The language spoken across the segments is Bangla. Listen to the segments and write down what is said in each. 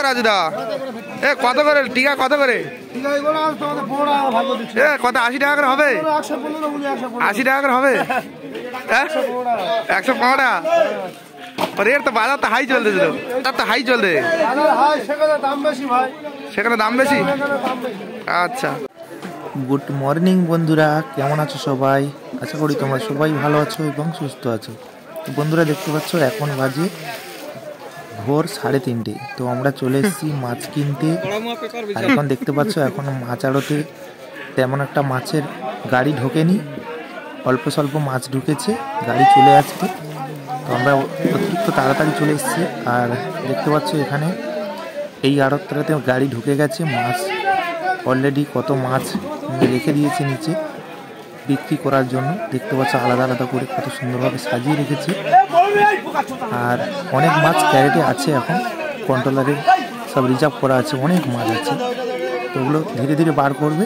রাজুদা এ কত করে টিকা কত করে? কত 80 টাকা করে হবে? 80 টাকা করে হবে? 115 টাকা। রেট তো বাজার তো হাই চলতেছিল, তার তো হাই চলতে, সেখানে দাম বেশি। আচ্ছা, গুড মর্নিং বন্ধুরা, কেমন আছো সবাই? আশা করি তোমরা সবাই ভালো আছো এবং সুস্থ আছো। তো বন্ধুরা দেখতে পাচ্ছ এখন বাজে ভোর 3:30। তো আমরা চলে এসেছি মাছ কিনতে। আর এখন দেখতে পাচ্ছ এখন মাছ আড়তে তেমন একটা মাছের গাড়ি ঢোকেনি, অল্প স্বল্প মাছ ঢুকেছে, গাড়ি চলে আসবে। তো আমরা অতিরিক্ত তাড়াতাড়ি চলে এসেছি। আর দেখতে পাচ্ছ এখানে এই আড়তটাতে গাড়ি ঢুকে গেছে, মাছ অলরেডি কত মাছ রেখে দিয়েছে নিচে বিক্রি করার জন্য। দেখতে পাচ্ছ আলাদা আলাদা করে কত সুন্দরভাবে সাজিয়ে রেখেছে। আর অনেক মাছ ক্যারেটে আছে, এখন কন্ট্রোলারে সব রিজার্ভ করা আছে, অনেক মাছ আছে। তো ওগুলো ধীরে ধীরে বার করবে।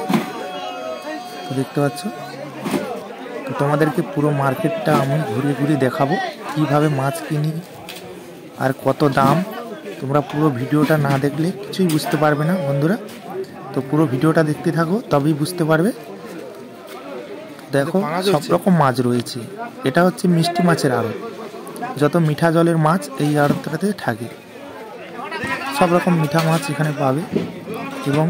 তো দেখতে পাচ্ছ, তো তোমাদেরকে পুরো মার্কেটটা আমি ঘুরিয়ে ঘুরিয়ে দেখাবো কিভাবে মাছ কিনি আর কত দাম। তোমরা পুরো ভিডিওটা না দেখলে কিছুই বুঝতে পারবে না বন্ধুরা। তো পুরো ভিডিওটা দেখতে থাকো, তবেই বুঝতে পারবে। দেখো সব রকম মাছ রয়েছে। এটা হচ্ছে মিষ্টি মাছের আড়ত, যত মিঠা জলের মাছ এই আড়তটাতে থাকে। সব রকম মিঠা মাছ এখানে পাবে। এবং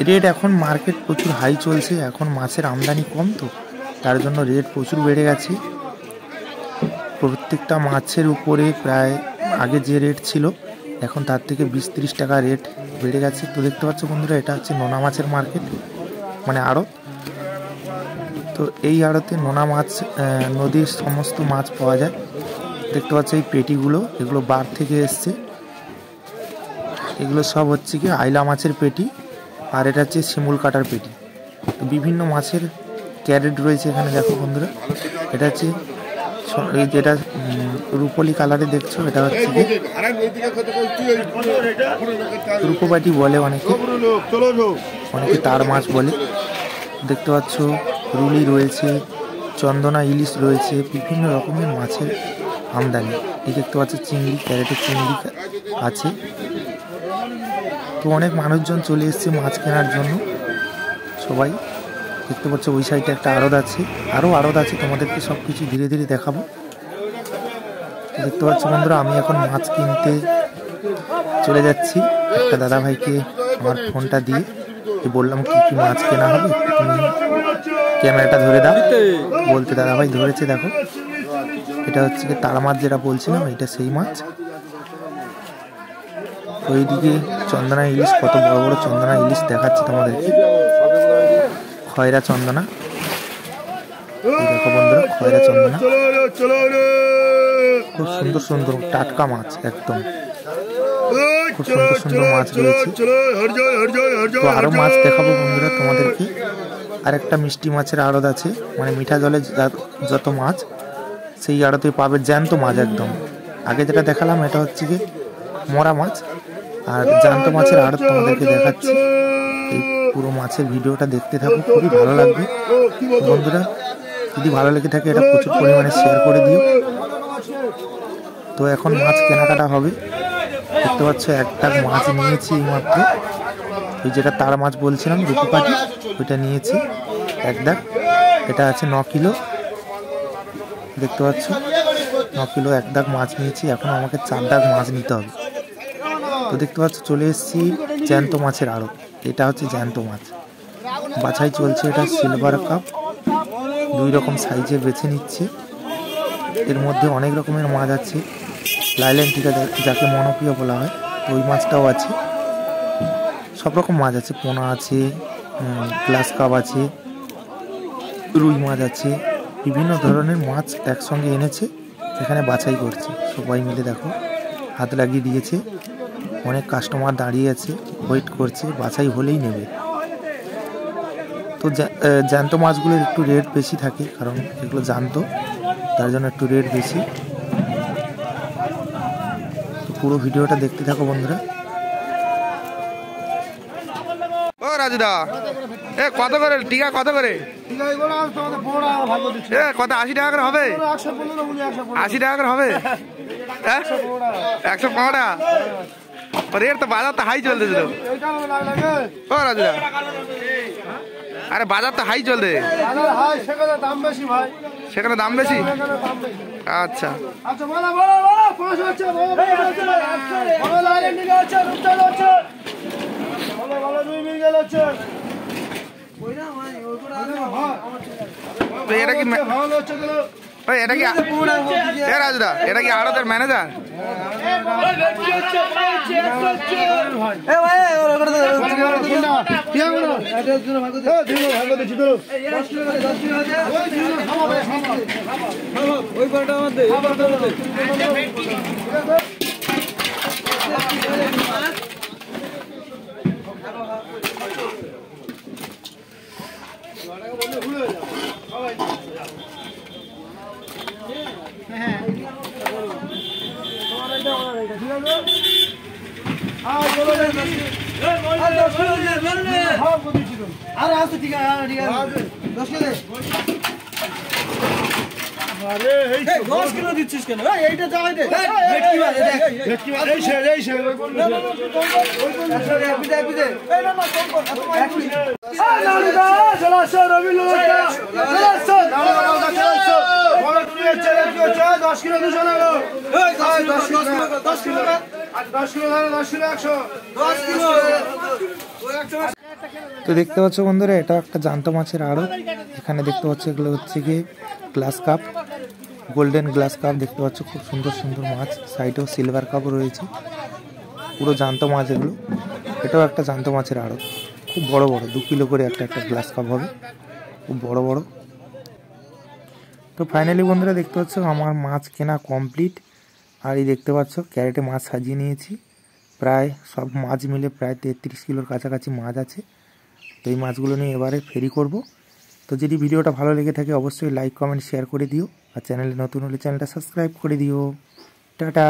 রেট এখন মার্কেট প্রচুর হাই চলছে, এখন মাছের আমদানি কম, তো তার জন্য রেট প্রচুর বেড়ে গেছে। প্রত্যেকটা মাছের উপরে প্রায় আগে যে রেট ছিল এখন তার থেকে 20-30 টাকা রেট বেড়ে গেছে। তো দেখতে পাচ্ছ বন্ধুরা, এটা হচ্ছে নোনা মাছের মার্কেট, মানে আড়ত। তো এই আড়তে নোনা মাছ, নদীর সমস্ত মাছ পাওয়া যায়। দেখতে পাচ্ছ এই পেটিগুলো, এগুলো বার থেকে এসছে। এগুলো সব হচ্ছে কি আইলা মাছের পেটি, আর এটা হচ্ছে শিমুল কাটার পেটি। তো বিভিন্ন মাছের ক্যারেট রয়েছে এখানে। দেখো বন্ধুরা, এটা হচ্ছে এই যেটা রুপোলি কালারে দেখছো, এটা হচ্ছে রূপবাটি বলে অনেকে, অনেকে তার মাছ বলে। দেখতে পাচ্ছ রুলি রয়েছে, চন্দনা ইলিশ রয়েছে, বিভিন্ন রকমের মাছের আমদানি। এই দেখতে পাচ্ছ চিংড়ি, ক্যারেটের চিংড়ি আছে। তো অনেক মানুষজন চলে এসছে মাছ কেনার জন্য সবাই। দেখতে পাচ্ছ ওই সাইডে একটা আড়ত আছে, আরও আড়ত আছে, তোমাদেরকে সব কিছু ধীরে ধীরে দেখাবো। দেখতে পাচ্ছ বন্ধুরা, আমি এখন মাছ কিনতে চলে যাচ্ছি। একটা দাদাভাইকে আমার ফোনটা দিয়ে বললাম কি কি মাছ কেনা হবে, তুমি ক্যামেরাটা ধরে দাও বলতে দাদাভাই ধরেছে। দেখো এটা হচ্ছে কি তারা মাছ, যেটা বলছিলাম এটা সেই মাছ। ওইদিকে চন্দনা ইলিশ, কত বড় বড় চন্দনা ইলিশ দেখাচ্ছে তোমাদেরকে, খয়রা চন্দনা। দেখো বন্ধুরা, খয়রা চন্দনা, খুব সুন্দর সুন্দর টাটকা মাছ, একদম খুব সুন্দর সুন্দর মাছ রয়েছে। তো আরো মাছ দেখাবো বন্ধুরা তোমাদেরকে। আর একটা মিষ্টি মাছের আড়ত আছে, মানে মিঠা জলে যত মাছ সেই আড়তে পাবে জ্যান্ত মাছ একদম। আগে যেটা দেখালাম এটা হচ্ছে কি মরা মাছ, আর জ্যান্ত মাছের আড়ত তোমাদেরকে দেখাচ্ছি। এই পুরো মাছের ভিডিওটা দেখতে থাকো, খুবই ভালো লাগবে বন্ধুরা। যদি ভালো লেগে থাকে এটা প্রচুর পরিমাণে শেয়ার করে দিও। তো এখন মাছ কেনাকাটা হবে। দেখতে পাচ্ছ একটা মাছ নিয়েছি এইমাত্র, ওই যেটা তার মাছ বলছিলাম রূপপাটি, ওইটা নিয়েছি এক দাগ। এটা আছে 9 কিলো। দেখতে পাচ্ছ 9 কিলো এক দাগ মাছ নিয়েছি। এখন আমাকে 4 দাগ মাছ নিতে হবে। তো দেখতে পাচ্ছ চলে এসেছি জ্যান্ত মাছের আড়ত। এটা হচ্ছে জ্যান্ত মাছ, বাছাই চলছে। এটা সিলভার কাপ, 2 রকম সাইজের বেছে নিচ্ছে। এর মধ্যে অনেক রকমের মাছ আছে, লাইল্যান্টিকা যাকে মনোপ্রিয় বলা হয়, তো ওই মাছটাও আছে। সব রকম মাছ আছে, পোনা আছে, গ্লাস কাপ আছে, রুই মাছ আছে, বিভিন্ন ধরনের মাছ একসঙ্গে এনেছে। এখানে বাছাই করছে সবাই মিলে। দেখো হাত লাগিয়ে দিয়েছে, অনেক কাস্টমার দাঁড়িয়ে আছে, ওয়েট করছে, বাছাই হলেই নেবে। তো জ্যান্ত মাছগুলোর একটু রেট বেশি থাকে, কারণ এগুলো জ্যান্ত, তার জন্য একটু রেট বেশি। তো পুরো ভিডিওটা দেখতে থাকো বন্ধুরা। ও রাজুদা এ কত করে টিকা কত করে? কত 80 টাকা করে হবে? 80 টাকা করে হবে? 115 টাকা। और यार तो बाजार तो हाई चल रहे थे ओ राजूदा अरे बाजार तो हाई चल रहे সেখানে দাম বেশি আচ্ছা আচ্ছা বলা বলা বলা 500 আছে বলা লাইন দিকে আছে রূপচাঁদ আছে বলা বলা 2 মিনিট আছে কইনা মানে ওটা তো এটা কি ভালো হচ্ছে গেল ভাই এটা কি এ রাজদা এটা কি আড়তের ম্যানেজার এ ভাই ওরা করে দাও পিয়া বলো এটা জন্য ভাগ দে দিও ভাগ দে দিও 10 কিলো আছে ওই দিও খাওয়া খাওয়া ওই বড়টা আমাদের এই বড়টা আমাদের দিচ্ছিস কেন এইটা যাওয়াই দে তো দেখতে পাচ্ছ বন্ধুরা, এটা একটা জ্যান্ত মাছের আড়ত। এখানে দেখতে পাচ্ছ এগুলো হচ্ছে গিয়ে glass cup, golden glass cup দেখতে পাচ্ছ, খুব সুন্দর সুন্দর মাছ। সাইডেও সিলভার কাপও রয়েছে, পুরো জ্যান্ত মাছ এগুলো। এটাও একটা জ্যান্ত মাছের আড়ত, খুব বড় বড়, 2 কিলো করে একটা একটা গ্লাস কাপ হবে, খুব বড় বড়। তো ফাইনালি বন্ধুরা দেখতে পাচ্ছ আমার মাছ কেনা কমপ্লিট। আর এই দেখতে পাচ্ছ ক্যারেটে মাছ সাজিয়ে নিয়েছি, প্রায় সব মাছ মিলে প্রায় 33 কিলোর কাছাকাছি মাছ আছে। তো এই মাছগুলো নিয়ে এবারে ফেরি করব। তো যদি ভিডিওটা ভালো লেগে থাকে অবশ্যই লাইক কমেন্ট শেয়ার করে দিও, আর চ্যানেলে নতুন হলে চ্যানেলটা সাবস্ক্রাইব করে দিও। টাটা।